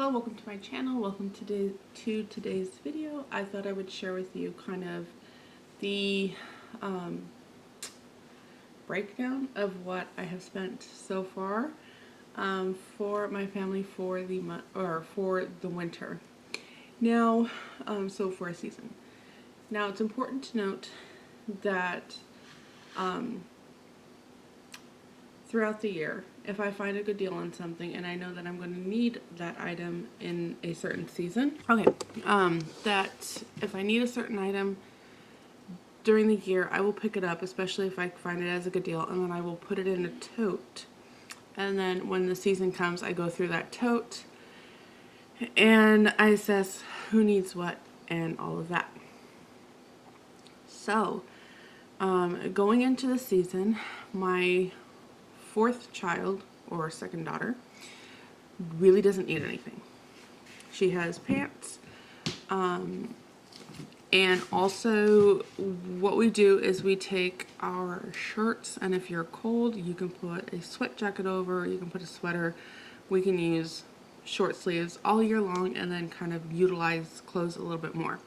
Hello, welcome to my channel. Welcome to today's video. I thought I would share with you kind of the breakdown of what I have spent so far for my family for the month or for the winter. Now, so for a season. Now, it's important to note that throughout the year, if I find a good deal on something and I know that I'm going to need that item in a certain season, that if I need a certain item during the year, I will pick it up, especially if I find it as a good deal, and then I will put it in a tote. And then when the season comes, I go through that tote and I assess who needs what and all of that. So, going into the season, my fourth child, or second daughter, really doesn't need anything. She has pants, and also what we do is we take our shirts, and if you're cold, you can put a sweat jacket over, you can put a sweater. We can use short sleeves all year long and then kind of utilize clothes a little bit more.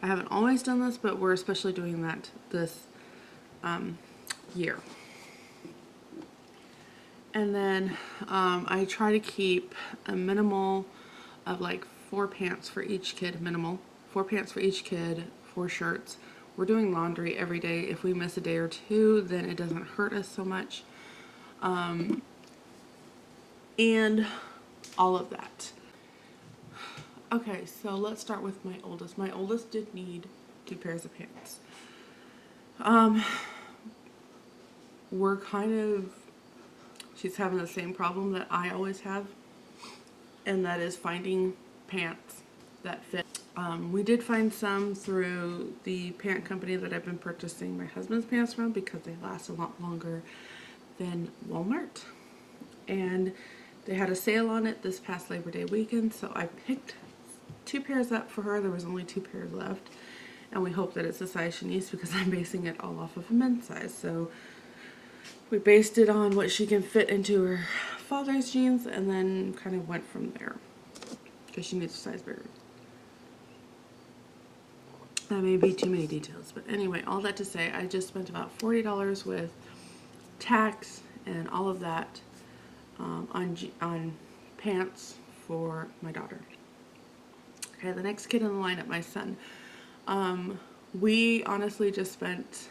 I haven't always done this, but we're especially doing that this year. And then I try to keep a minimal of like 4 pants for each kid, 4 pants for each kid, 4 shirts. We're doing laundry every day. If we miss a day or two, then it doesn't hurt us so much. And all of that. Okay, so let's start with my oldest. My oldest did need 2 pairs of pants. We're kind of, she's having the same problem that I always have, and that is finding pants that fit. We did find some through the pant company that I've been purchasing my husband's pants from because they last a lot longer than Walmart. And they had a sale on it this past Labor Day weekend, so I picked 2 pairs up for her. There was only 2 pairs left, and we hope that it's the size she needs because I'm basing it all off of a men's size. So we based it on what she can fit into her father's jeans and then kind of went from there because she needs a size bigger. That may be too many details, but anyway, all that to say, I just spent about $40 with tax and all of that on pants for my daughter. Okay, the next kid in the lineup, my son. We honestly just spent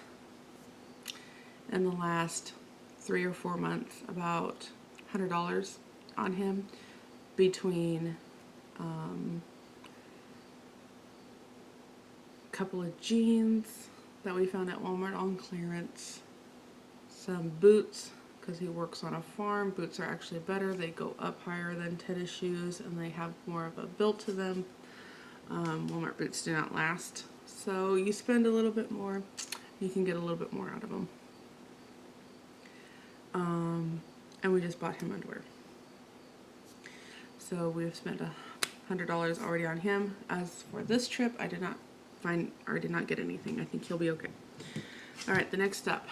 in the last 3 or 4 months about $100 on him between a couple of jeans that we found at Walmart on clearance, some boots because he works on a farm. Boots are actually better. They go up higher than tennis shoes and they have more of a build to them. Walmart boots do not last, so you spend a little bit more, you can get a little bit more out of them. And we just bought him underwear. So we've spent $100 already on him. As for this trip, I did not get anything. I think he'll be okay. Alright, the next up.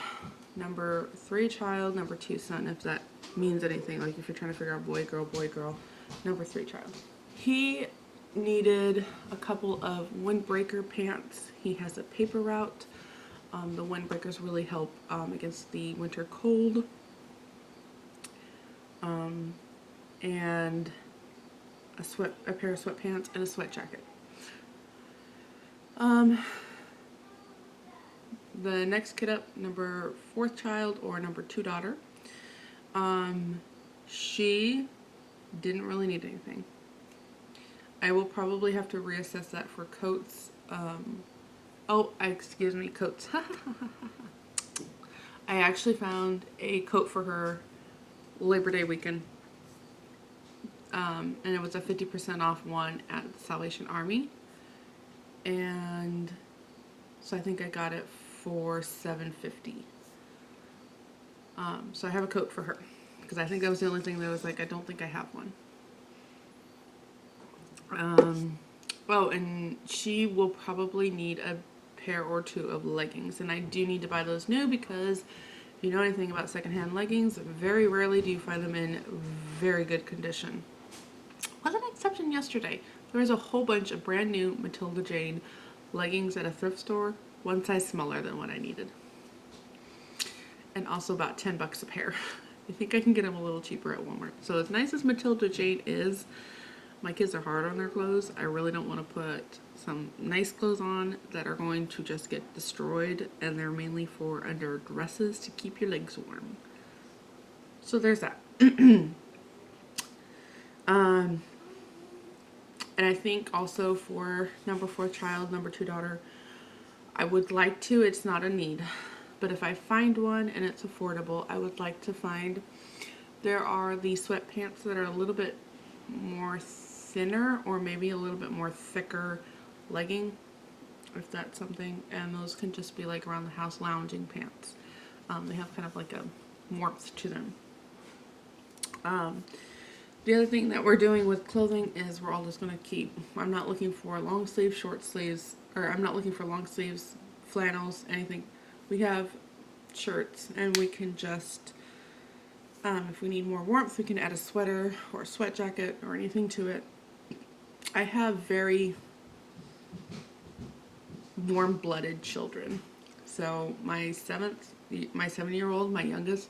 Number 3 child, number 2 son, if that means anything. Like if you're trying to figure out boy, girl. Number 3 child. He needed a couple of windbreaker pants. He has a paper route. The windbreakers really help against the winter cold. And a pair of sweatpants and a sweat jacket. The next kid up, number 4th child or number 2 daughter. She didn't really need anything. I will probably have to reassess that for coats. Excuse me, coats. I actually found a coat for her Labor Day weekend. And it was a 50% off one at Salvation Army. And so I think I got it for $7.50. So I have a coat for her because I think that was the only thing that was like, I don't think I have one. Oh, and she will probably need a pair or 2 of leggings, and I do need to buy those new because if you know anything about secondhand leggings, very rarely do you find them in very good condition. was an exception yesterday. There was a whole bunch of brand new Matilda Jane leggings at a thrift store, one size smaller than what I needed. And also about 10 bucks a pair. I think I can get them a little cheaper at Walmart. So as nice as Matilda Jane is, my kids are hard on their clothes. I really don't want to put some nice clothes on that are going to just get destroyed, and they're mainly for under dresses to keep your legs warm. So there's that. And I think also for number 4 child, number 2 daughter, I would like to, it's not a need, but if I find one and it's affordable, I would like to find, there are these sweatpants that are a little bit more thinner or maybe a little bit more thicker legging, if that's something, and those can just be like around the house lounging pants. They have kind of like a warmth to them. The other thing that we're doing with clothing is we're all just going to keep, I'm not looking for long sleeves, short sleeves, or I'm not looking for long sleeves, flannels, anything. We have shirts, and we can just, if we need more warmth, we can add a sweater or a sweat jacket or anything to it. I have very warm-blooded children. So my 7-year-old, my youngest,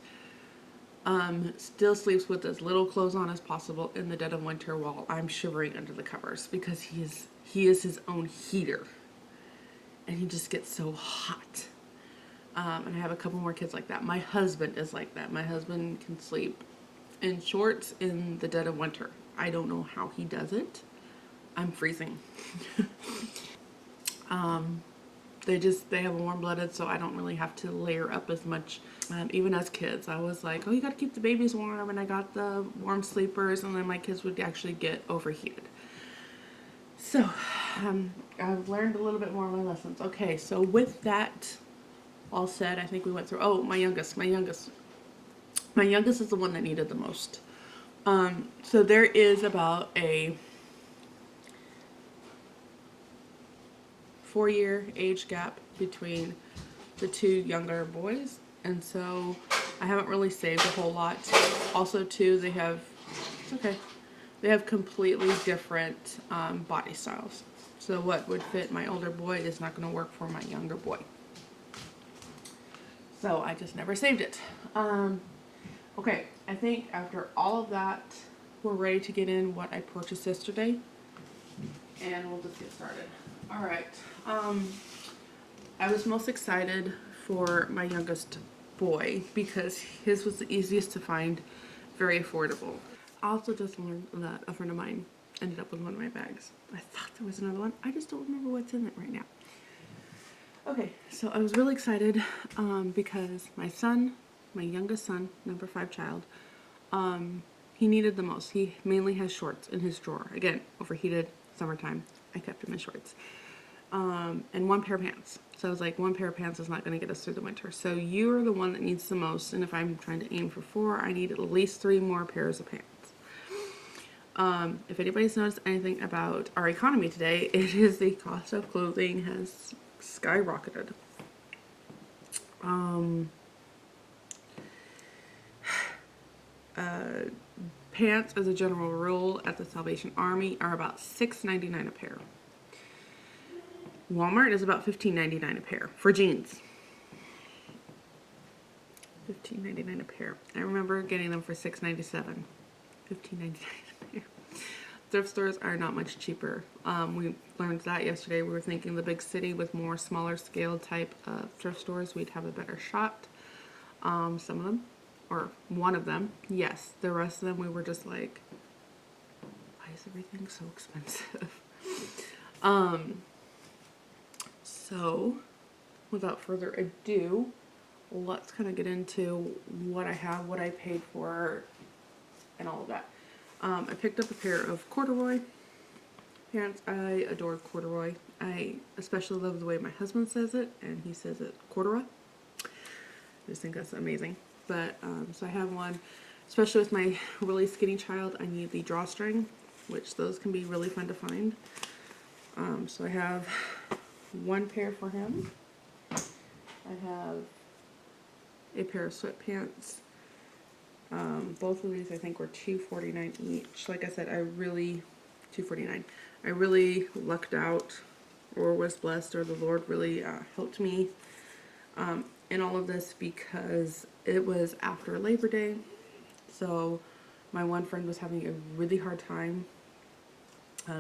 still sleeps with as little clothes on as possible in the dead of winter while I'm shivering under the covers, because he is his own heater, and he just gets so hot. And I have a couple more kids like that. My husband is like that. My husband can sleep in shorts in the dead of winter. I don't know how he does it. I'm freezing. They have warm-blooded, so I don't really have to layer up as much. Even as kids, I was like, oh, you gotta keep the babies warm, and I got the warm sleepers, and then my kids would actually get overheated. So, I've learned a little bit more of my lessons. Okay, so with that all said, I think we went through, oh, my youngest is the one that needed the most. So there is about a 4-year age gap between the 2 younger boys, and so I haven't really saved a whole lot. Also too, they have completely different body styles, so what would fit my older boy is not going to work for my younger boy, so I just never saved it. Okay, I think after all of that, we're ready to get in what I purchased yesterday, and we'll just get started. All right. I was most excited for my youngest boy because his was the easiest to find, very affordable. I also just learned that a friend of mine ended up with one of my bags. I thought there was another one. I just don't remember what's in it right now. Okay, so I was really excited because my youngest son, number 5 child, he needed the most. He mainly has shorts in his drawer. Again, overheated, summertime. I kept him in shorts. And 1 pair of pants. So I was like, 1 pair of pants is not going to get us through the winter. So you're the one that needs the most. And if I'm trying to aim for 4, I need at least 3 more pairs of pants. If anybody's noticed anything about our economy today, it is the cost of clothing has skyrocketed. Pants, as a general rule, at the Salvation Army are about $6.99 a pair. Walmart is about $15.99 a pair for jeans. $15.99 a pair. I remember getting them for $6.97. $15.99 a pair. Thrift stores are not much cheaper. We learned that yesterday. We were thinking the big city with more smaller scale type thrift stores, we'd have a better shot. Some of them, or one of them, yes. The rest of them, we were just like, why is everything so expensive? So, without further ado, let's kind of get into what I have, what I paid for, and all of that. I picked up a pair of corduroy pants. I adore corduroy. I especially love the way my husband says it, and he says it corduroy. I just think that's amazing. But, so I have one, especially with my really skinny child, I need the drawstring, which those can be really fun to find. So I have 1 pair for him. I have a pair of sweatpants, Both of these I think were $2.49 each. Like I said, $2.49. I really lucked out, or was blessed, or the Lord really helped me in all of this, because it was after Labor Day. So my one friend was having a really hard time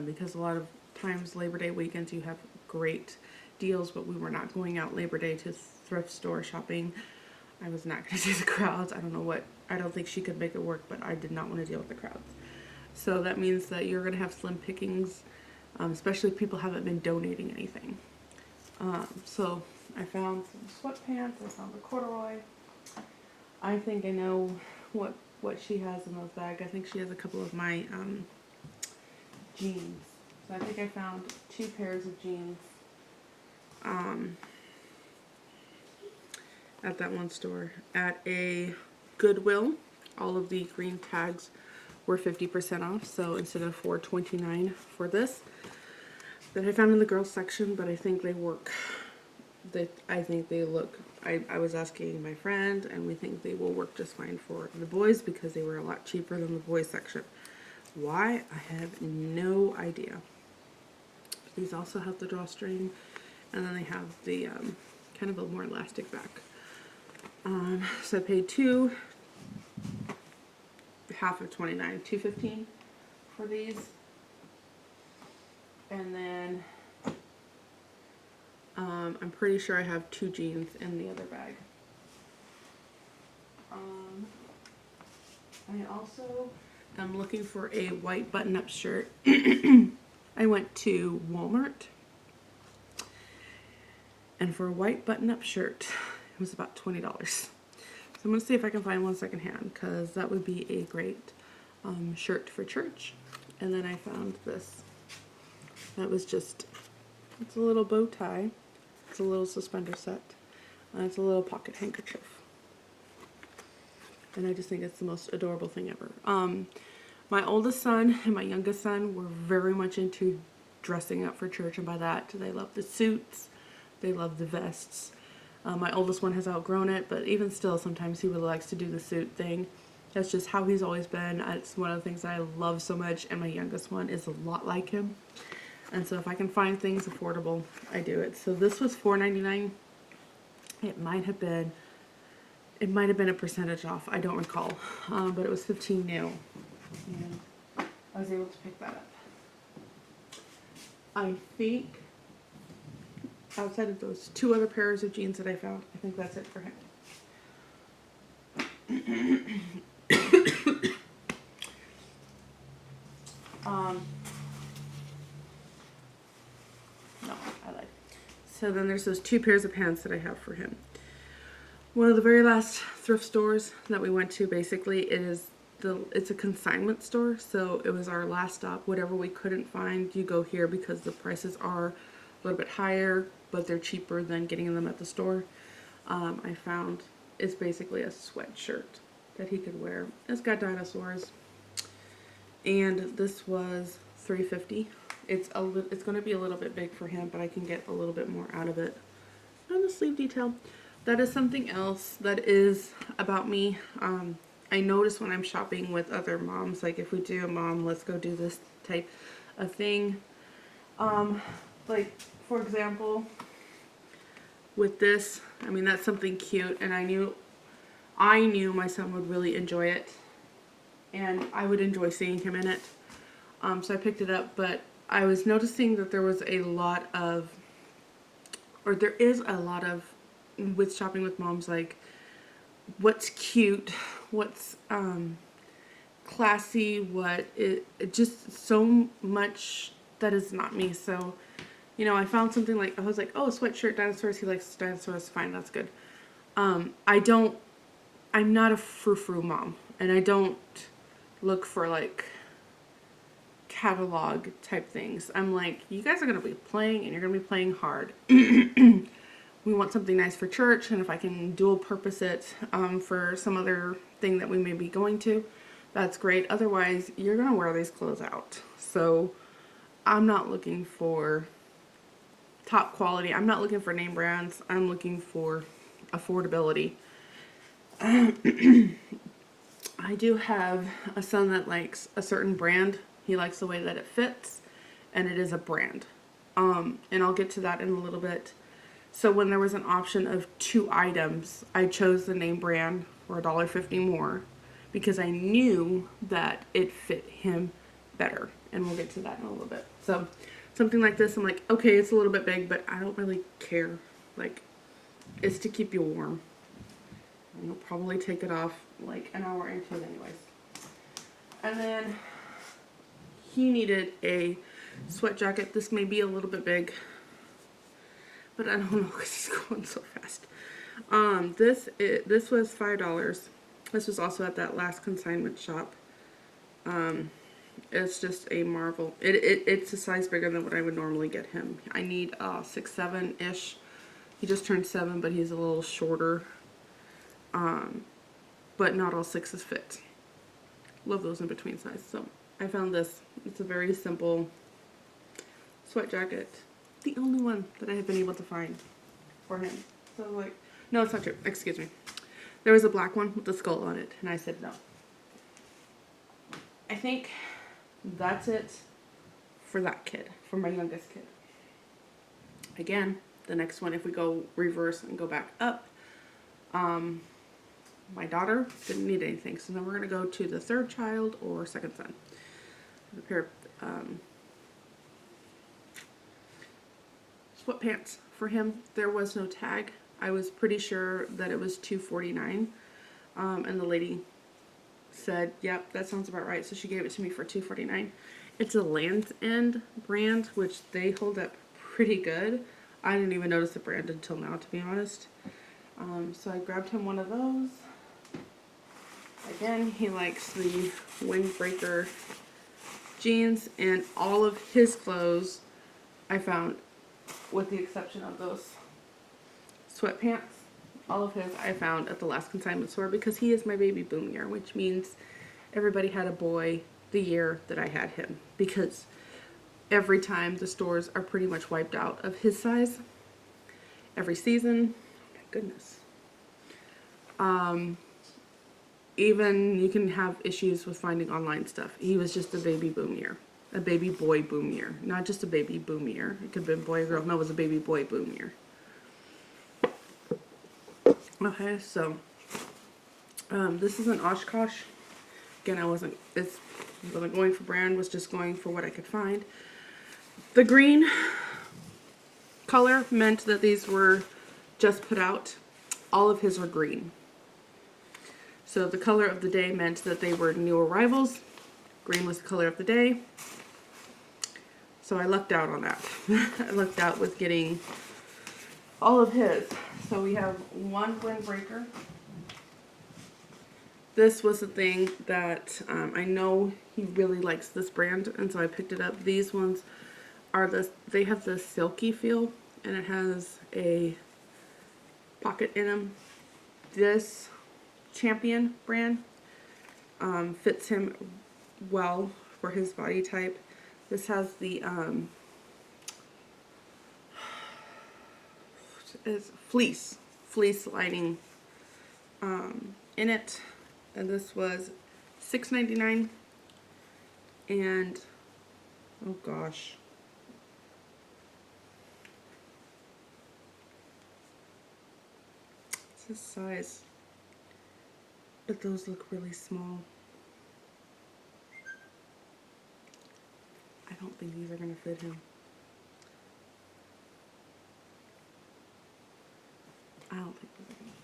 because a lot of times Labor Day weekends you have great deals, but we were not going out Labor Day to thrift store shopping. I was not going to do the crowds. I don't think she could make it work, but I did not want to deal with the crowds. So that means that you're going to have slim pickings, especially if people haven't been donating anything. So I found some sweatpants. I found a corduroy. I think I know what she has in those bags. I think she has a couple of my jeans. So I think I found 2 pairs of jeans at that one store. At a Goodwill, all of the green tags were 50% off. So instead of $4.29 for this, that I found in the girls section, but I think they work. I think they look. I was asking my friend, and we think they will work just fine for the boys because they were a lot cheaper than the boys section. Why? I have no idea. These also have the drawstring, and then they have the kind of a more elastic back. So I paid half of $29, $2.15 for these, and then I'm pretty sure I have 2 jeans in the other bag. I also am looking for a white button-up shirt. I went to Walmart, and for a white button-up shirt, it was about $20. So I'm going to see if I can find one secondhand, because that would be a great shirt for church. And then I found this. That was just, it's a little bow tie. It's a little suspender set. And it's a little pocket handkerchief. And I just think it's the most adorable thing ever. My oldest son and my youngest son were very much into dressing up for church. And by that, they love the suits. They love the vests. My oldest one has outgrown it, but even still, sometimes he really likes to do the suit thing. That's just how he's always been. It's one of the things I love so much, and my youngest one is a lot like him. And so if I can find things affordable, I do it. So this was $4.99. It might have been a percentage off. I don't recall, but it was 15 new. And I was able to pick that up. I think, outside of those 2 other pairs of jeans that I found, I think that's it for him. No, I like. So then there's those 2 pairs of pants that I have for him. One of the very last thrift stores that we went to, basically, it's a consignment store, so it was our last stop. Whatever we couldn't find, you go here because the prices are a little bit higher, but they're cheaper than getting them at the store. I found it's basically a sweatshirt that he could wear. It's got dinosaurs, and this was $3.50. It's going to be a little bit big for him, but I can get a little bit more out of it. And the sleeve detail. That is something else that is about me. I notice when I'm shopping with other moms, like if we do a mom, let's go do this type of thing. Like, for example, with this, I mean, that's something cute, and I knew my son would really enjoy it, and I would enjoy seeing him in it. So I picked it up, but I was noticing that there is a lot of, with shopping with moms, like, what's cute, what's classy, just so much that is not me. So, you know, I found something like, I was like, oh, a sweatshirt, dinosaurs, he likes dinosaurs, fine, that's good. I'm not a frou-frou mom, and I don't look for, like, catalog type things. I'm like, you guys are going to be playing, and you're going to be playing hard. We want something nice for church, and if I can dual purpose it for some other thing that we may be going to, that's great. Otherwise, you're going to wear these clothes out. So I'm not looking for top quality. I'm not looking for name brands. I'm looking for affordability. I do have a son that likes a certain brand. He likes the way that it fits, and it is a brand. And I'll get to that in a little bit. So when there was an option of 2 items, I chose the name brand for $1.50 more because I knew that it fit him better. And we'll get to that in a little bit. So something like this, I'm like, okay, it's a little bit big, but I don't really care. Like, it's to keep you warm. And you'll probably take it off like an hour into it anyways. And then he needed a sweat jacket. This may be a little bit big, but I don't know because he's going so fast. This was $5. This was also at that last consignment shop. It's just a marvel. It's a size bigger than what I would normally get him. I need 6, 7-ish. He just turned 7, but he's a little shorter. But not all 6s fit. Love those in between size. So I found this. It's a very simple sweat jacket. The only one that I have been able to find for him. So like, no, it's not true. Excuse me. There was a black one with a skull on it, and I said no. I think that's it for that kid, for my youngest kid. Again, the next one, if we go reverse and go back up, my daughter didn't need anything. So then we're going to go to the 3rd child or 2nd son. A pair of sweatpants for him. There was no tag. I was pretty sure that it was $2.49. And the lady said, yep, that sounds about right. So she gave it to me for $2.49. It's a Land's End brand, which they hold up pretty good. I didn't even notice the brand until now, to be honest. So I grabbed him one of those. Again, he likes the windbreaker jeans, and all of his clothes I found, with the exception of those sweatpants, all of his I found at the last consignment store because he is my baby boom year, which means everybody had a boy the year that I had him, because every time the stores are pretty much wiped out of his size every season. Oh my goodness. Even you can have issues with finding online stuff. He was just a baby boom year. A baby boy boom year. Not just a baby boom year. It could have been boy or girl. No, it was a baby boy boom year. Okay, so this is an Oshkosh. Again, I wasn't going for brand, was just going for what I could find. The green color meant that these were just put out. All of his were green. So the color of the day meant that they were new arrivals. Green was the color of the day. So I lucked out on that. I lucked out with getting all of his. So we have one windbreaker. This was the thing that I know he really likes this brand, and so I picked it up. These ones are they have the silky feel, and it has a pocket in them. This Champion brand fits him well for his body type. This has the is fleece lining in it, and this was $6.99. And oh gosh, it's his size. But those look really small. I don't think these are going to fit him. I don't think these are going to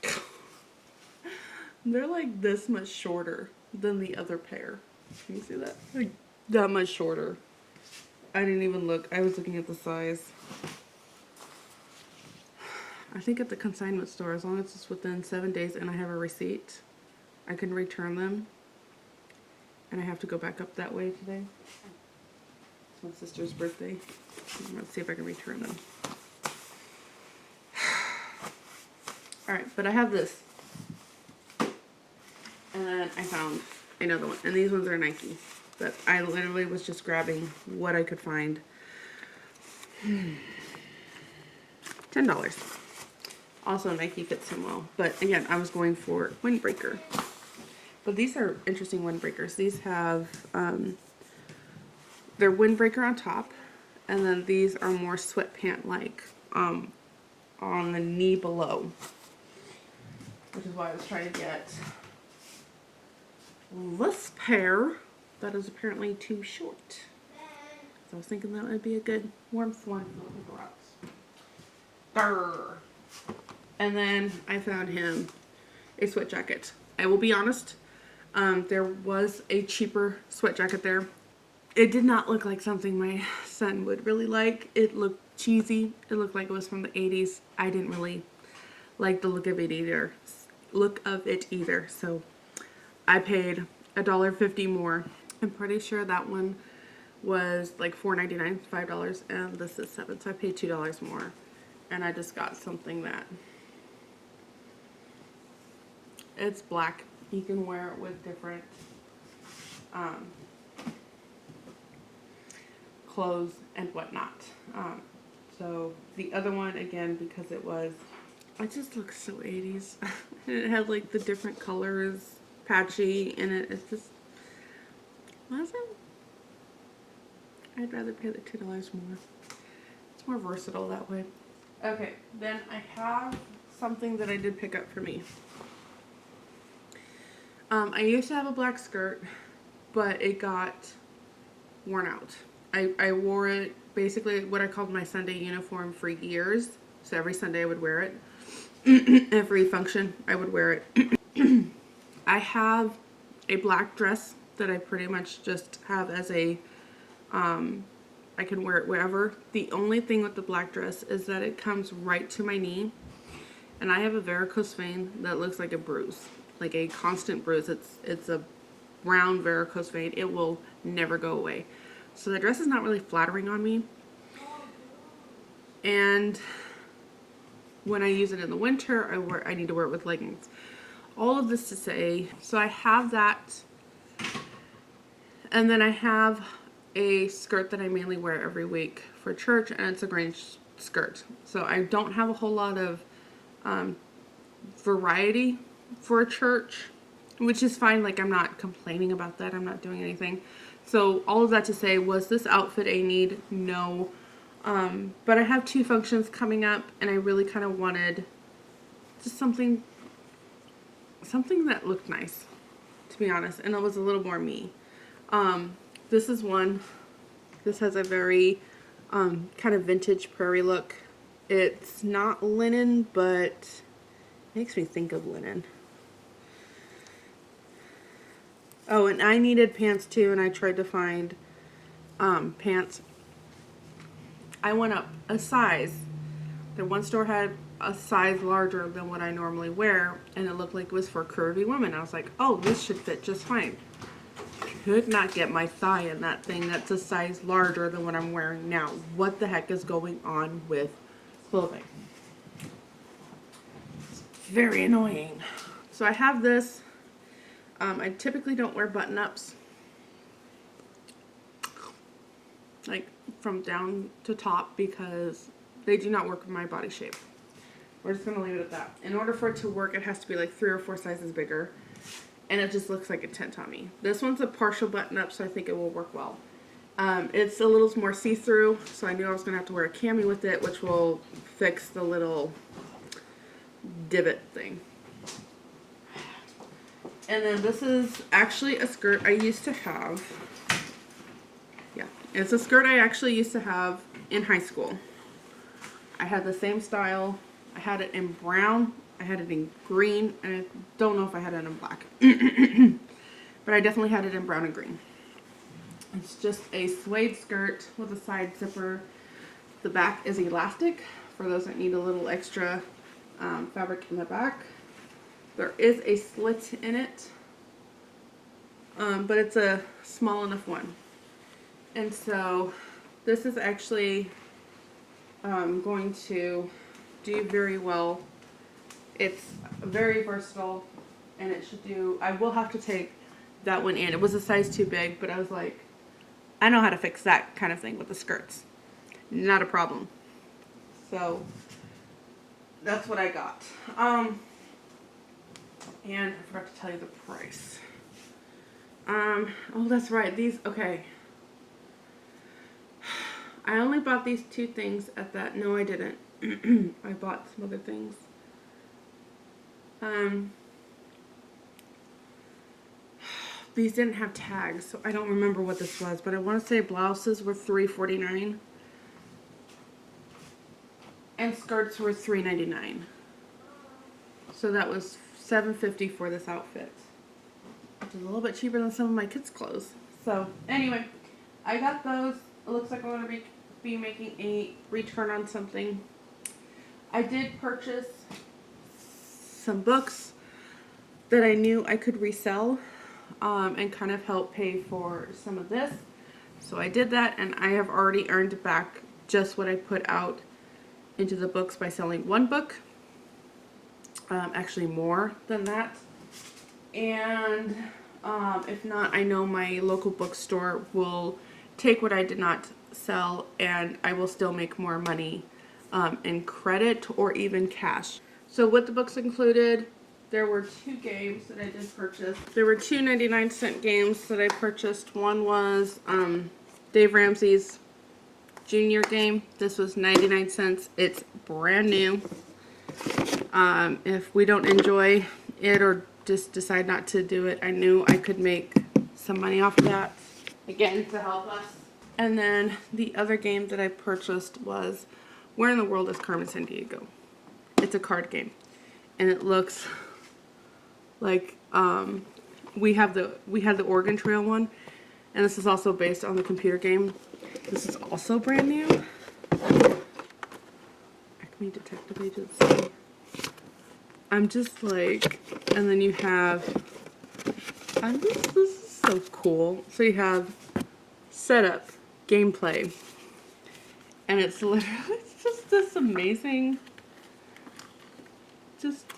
fit him. They're like this much shorter than the other pair. Can you see that? Like that much shorter. I didn't even look. I was looking at the size. I think at the consignment store, as long as it's within 7 days and I have a receipt, I can return them. And I have to go back up that way today. It's my sister's birthday. Let's see if I can return them. Alright, but I have this. And then I found another one. And these ones are Nike. But I literally was just grabbing what I could find. $10. Also, Nike fits him well. But again, I was going for windbreaker. But these are interesting windbreakers. These have, they're windbreaker on top. And then these are more sweatpant-like on the knee below. Which is why I was trying to get this pair that is apparently too short. So I was thinking that would be a good warmth one for the garage. Grr. And then I found him a sweat jacket. I will be honest, there was a cheaper sweat jacket there. It did not look like something my son would really like. It looked cheesy. It looked like it was from the 80s. I didn't really like the look of it either. So I paid $1.50 more. I'm pretty sure that one was like $4.99, $5, and this is $7. So I paid $2 more. And I just got something that it's black. You can wear it with different clothes and whatnot. So the other one, again, because it just looks so 80s. It had like the different colors, patchy in it. It's just, I'd rather pay the $2 more. It's more versatile that way. Okay, then I have something that I did pick up for me. I used to have a black skirt, but it got worn out. I wore it basically what I called my Sunday uniform for years. So every Sunday I would wear it. Every function I would wear it. I have a black dress that I pretty much just have as a, I can wear it wherever. The only thing with the black dress is that it comes right to my knee. And I have a varicose vein that looks like a bruise. Like a constant bruise. It's a brown varicose vein. It will never go away. So the dress is not really flattering on me. And when I use it in the winter, I need to wear it with leggings. All of this to say, so I have that. And then I have a skirt that I mainly wear every week for church, and it's a green skirt. So I don't have a whole lot of variety for church, which is fine. Like, I'm not complaining about that. I'm not doing anything. So all of that to say, was this outfit a need? No. But I have 2 functions coming up, and I really kind of wanted just something that looked nice, to be honest, and it was a little more me. This is one. This has a very kind of vintage prairie look. It's not linen, but it makes me think of linen. Oh, and I needed pants too, and I tried to find pants. I went up a size. The one store had a size larger than what I normally wear, and it looked like it was for curvy women. I was like, oh, this should fit just fine. Could not get my thigh in that thing that's a size larger than what I'm wearing now. What the heck is going on with clothing? It's very annoying. So I have this. I typically don't wear button-ups, like from down to top, because they do not work with my body shape. We're just going to leave it at that. In order for it to work, it has to be like 3 or 4 sizes bigger, and it just looks like a tent on me. This one's a partial button-up, so I think it will work well. It's a little more see-through, so I knew I was going to have to wear a cami with it, which will fix the little divot thing. And then this is actually a skirt I used to have. Yeah, it's a skirt I actually used to have in high school. I had the same style. I had it in brown. I had it in green. And I don't know if I had it in black. But I definitely had it in brown and green. It's just a suede skirt with a side zipper. The back is elastic for those that need a little extra fabric in the back. There is a slit in it, but it's a small enough one. And so this is actually going to do very well. It's very versatile, and it should do, I will have to take that one in. It was a size too big, but I was like, I know how to fix that kind of thing with the skirts. Not a problem. So that's what I got. And I forgot to tell you the price. Oh, that's right. These, okay. I only bought these 2 things at that. No, I didn't. I bought some other things. These didn't have tags, so I don't remember what this was, but I want to say blouses were $3.49 and skirts were $3.99. So that was $7.50 for this outfit, which is a little bit cheaper than some of my kids' clothes. So anyway, I got those. It looks like I'm going to be making a return on something. I did purchase some books that I knew I could resell and kind of help pay for some of this. So I did that, and I have already earned back just what I put out into the books by selling one book. Actually more than that. And if not, I know my local bookstore will take what I did not sell, and I will still make more money in credit or even cash. So with the books included, there were 2 games that I did purchase. There were 2 99-cent games that I purchased. One was Dave Ramsey's Junior game. This was 99 cents. It's brand new. If we don't enjoy it or just decide not to do it, I knew I could make some money off of that, again, to help us. And then the other game that I purchased was Where in the World is Carmen Sandiego? It's a card game, and it looks like we had the Oregon Trail one, and this is also based on the computer game. This is also brand new. Acme Detective Agency. I'm just like, and then you have, this is so cool. So you have setup, gameplay, and it's literally, it's just this amazing,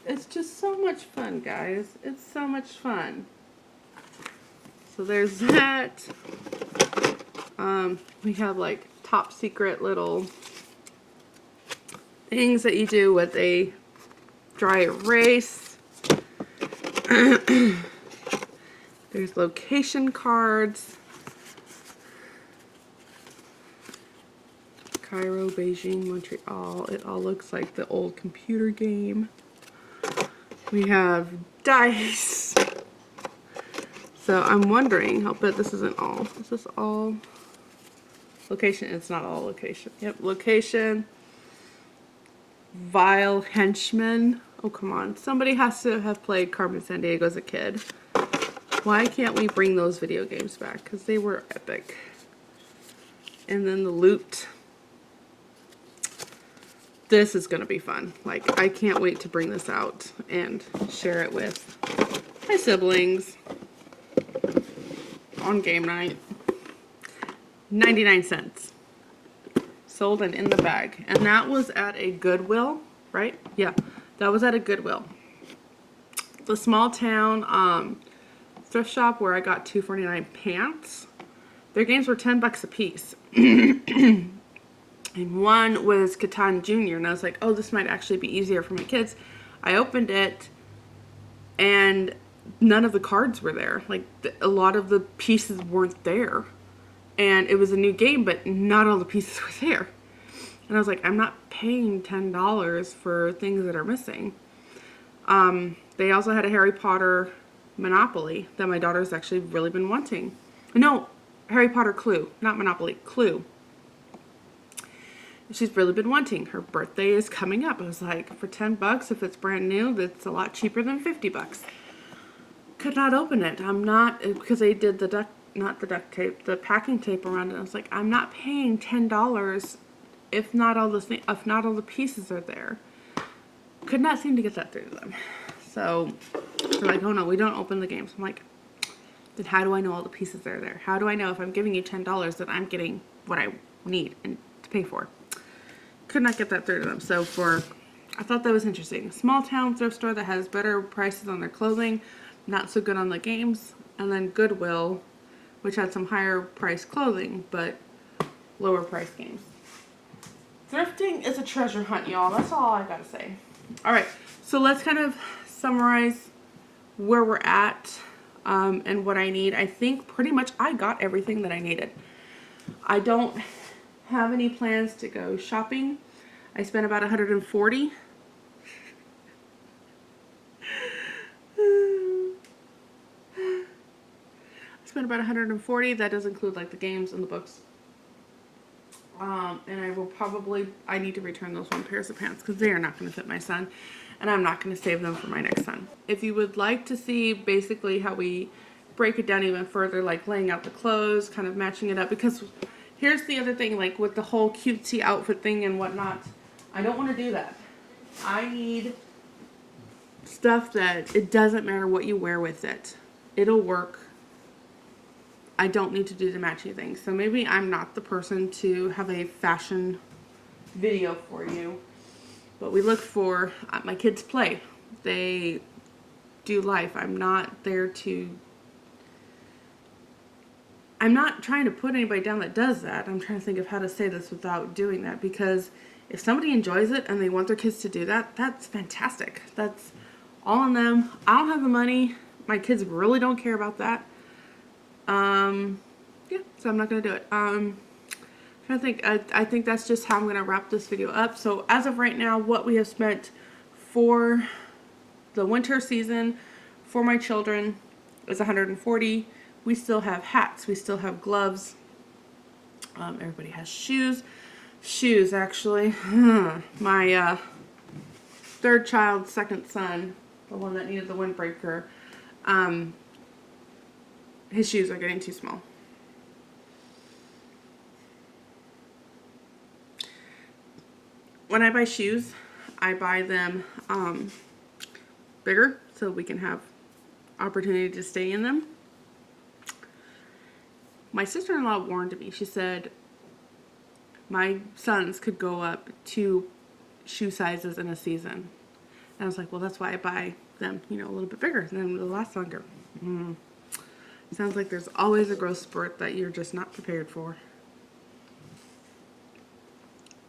it's just so much fun, guys. It's so much fun. So there's that. We have like top secret little things that you do with a dry erase. There's location cards. Cairo, Beijing, Montreal. It all looks like the old computer game. We have dice. So I'm wondering, I'll bet this isn't all. Is this all? Location, it's not all location. Yep, location. Vile Henchman. Oh, come on. Somebody has to have played Carmen Sandiego as a kid. Why can't we bring those video games back? Because they were epic. And then the Loot. This is going to be fun. Like, I can't wait to bring this out and share it with my siblings on game night. 99 cents. Sold and in the bag. And that was at a Goodwill, right? Yeah, that was at a Goodwill. The small town thrift shop where I got $2.49 pants. Their games were $10 a piece. And one was Catan Junior, and I was like, oh, this might actually be easier for my kids. I opened it, and none of the cards were there. Like, a lot of the pieces weren't there. And it was a new game, but not all the pieces were there. And I was like, I'm not paying $10 for things that are missing. They also had a Harry Potter Monopoly that my daughter's actually really been wanting. No, Harry Potter Clue, not Monopoly, Clue. She's really been wanting. Her birthday is coming up. I was like, for $10, if it's brand new, that's a lot cheaper than $50. Could not open it. I'm not, because they did the not the duct tape, the packing tape around it. I was like, I'm not paying $10 if not all the pieces are there. Could not seem to get that through to them. So they're like, oh no, we don't open the games. I'm like, then how do I know all the pieces are there? How do I know if I'm giving you $10 that I'm getting what I need and to pay for? Could not get that through to them. So I thought that was interesting. Small town thrift store that has better prices on their clothing, not so good on the games. And then Goodwill, which had some higher price clothing, but lower price games. Thrifting is a treasure hunt, y'all. That's all I gotta say. All right, so let's kind of summarize where we're at and what I need. I think pretty much I got everything that I needed. I don't have any plans to go shopping. I spent about $140. I spent about $140. That does include like the games and the books. And I will probably, I need to return those one pairs of pants because they are not going to fit my son, and I'm not going to save them for my next son. If you would like to see basically how we break it down even further, like laying out the clothes, kind of matching it up, because here's the other thing, like with the whole cutesy outfit thing and whatnot, I don't want to do that. I need stuff that it doesn't matter what you wear with it. It'll work. I don't need to do the matching thing. So maybe I'm not the person to have a fashion video for you. But we look for, my kids play. They do life. I'm not there to, I'm not trying to put anybody down that does that. I'm trying to think of how to say this without doing that. Because if somebody enjoys it and they want their kids to do that, that's fantastic. That's all on them. I don't have the money. My kids really don't care about that. Yeah, so I'm not going to do it. I'm trying to think, I think that's just how I'm going to wrap this video up. So as of right now, what we have spent for the winter season for my children is $140. We still have hats. We still have gloves. Everybody has shoes. Shoes, actually. My third child, second son, the one that needed the windbreaker, his shoes are getting too small. When I buy shoes, I buy them bigger so we can have opportunity to stay in them. My sister-in-law warned me. She said my sons could go up 2 shoe sizes in a season. And I was like, well, that's why I buy them, you know, a little bit bigger, and then they'll last longer. Sounds like there's always a growth spurt that you're just not prepared for.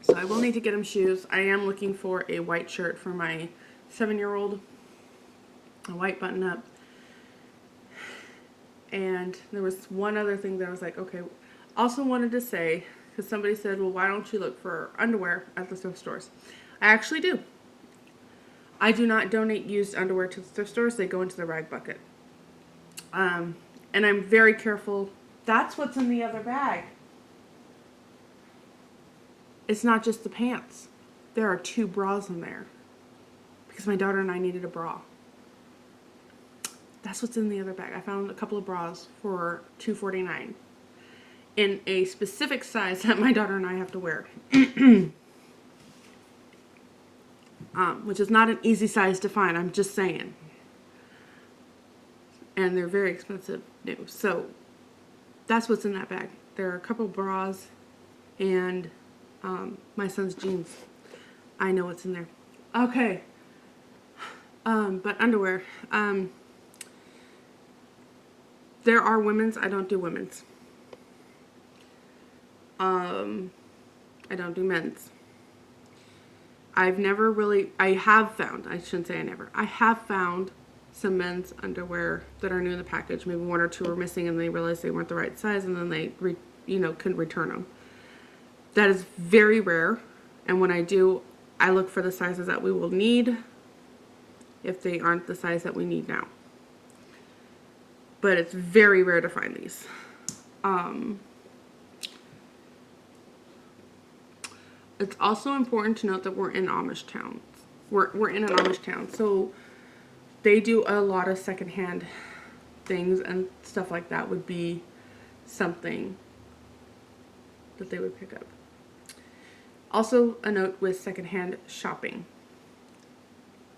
So I will need to get him shoes. I am looking for a white shirt for my 7-year-old. A white button-up. And there was one other thing that I was like, okay. Also wanted to say, because somebody said, well, why don't you look for underwear at the thrift stores? I actually do. I do not donate used underwear to the thrift stores. They go into the rag bucket. And I'm very careful. That's what's in the other bag. It's not just the pants. There are 2 bras in there. Because my daughter and I needed a bra. That's what's in the other bag. I found a couple of bras for $2.49. In a specific size that my daughter and I have to wear. Which is not an easy size to find. I'm just saying. And they're very expensive new. So that's what's in that bag. There are a couple bras and my son's jeans. I know what's in there. Okay. But underwear. There are women's. I don't do women's. I don't do men's. I've never really, I have found, I shouldn't say I never, I have found some men's underwear that are new in the package. Maybe 1 or 2 are missing and they realize they weren't the right size, and then they, couldn't return them. That is very rare. And when I do, I look for the sizes that we will need if they aren't the size that we need now. But it's very rare to find these. It's also important to note that we're in Amish towns. We're in an Amish town, so they do a lot of secondhand things, and stuff like that would be something that they would pick up. Also, a note with secondhand shopping.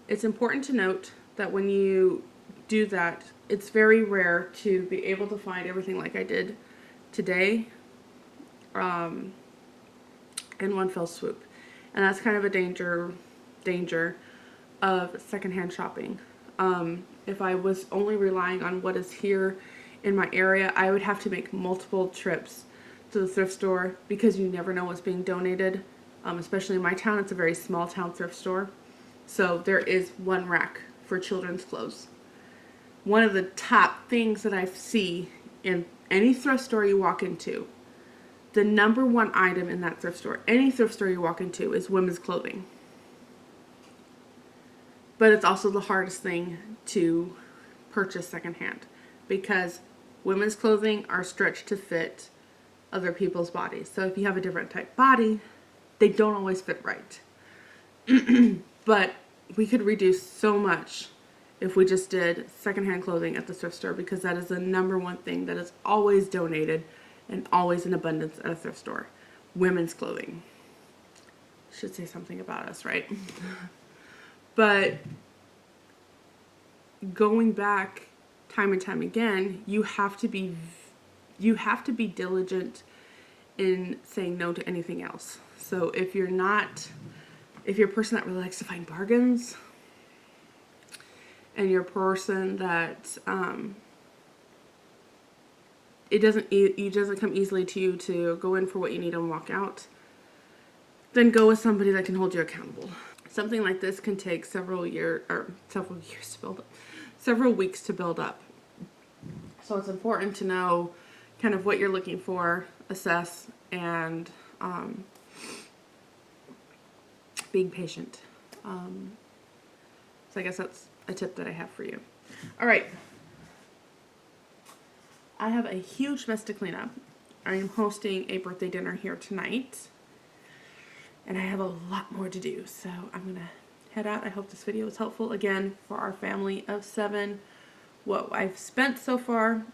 It's important to note that when you do that, it's very rare to be able to find everything like I did today in one fell swoop. And that's kind of a danger of secondhand shopping. If I was only relying on what is here in my area, I would have to make multiple trips to the thrift store because you never know what's being donated. Especially in my town, it's a very small town thrift store. So there is one rack for children's clothes. One of the top things that I see in any thrift store you walk into, the number one item in that thrift store, any thrift store you walk into, is women's clothing. But it's also the hardest thing to purchase secondhand because women's clothing are stretched to fit other people's bodies. So if you have a different type body, they don't always fit right. But we could reduce so much if we just did secondhand clothing at the thrift store, because that is the number one thing that is always donated and always in abundance at a thrift store. Women's clothing. Should say something about us, right? But going back time and time again, you have to be diligent in saying no to anything else. So if you're a person that really likes to find bargains, and you're a person that it doesn't come easily to you to go in for what you need and walk out, then go with somebody that can hold you accountable. Something like this can take several years to build up, several weeks to build up. So it's important to know kind of what you're looking for, assess, and being patient. So I guess that's a tip that I have for you. All right. I have a huge mess to clean up. I am hosting a birthday dinner here tonight, and I have a lot more to do. So I'm going to head out. I hope this video was helpful. Again, for our family of 7, what I've spent so far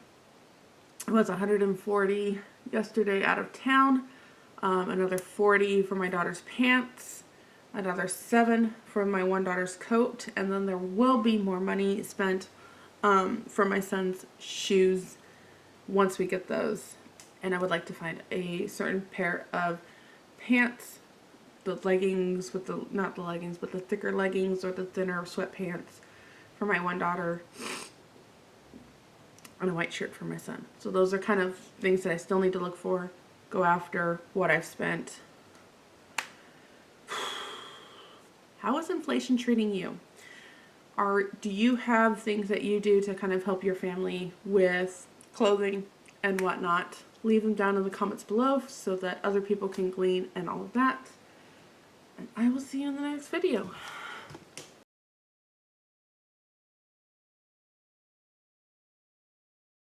was $140 yesterday out of town, another $40 for my daughter's pants, another $7 for my one daughter's coat, and then there will be more money spent for my son's shoes once we get those. And I would like to find a certain pair of pants, the leggings with the, not the leggings, but the thicker leggings or the thinner sweatpants for my one daughter, and a white shirt for my son. So those are kind of things that I still need to look for, go after, what I've spent. How is inflation treating you? Do you have things that you do to kind of help your family with clothing and whatnot? Leave them down in the comments below so that other people can glean and all of that. And I will see you in the next video.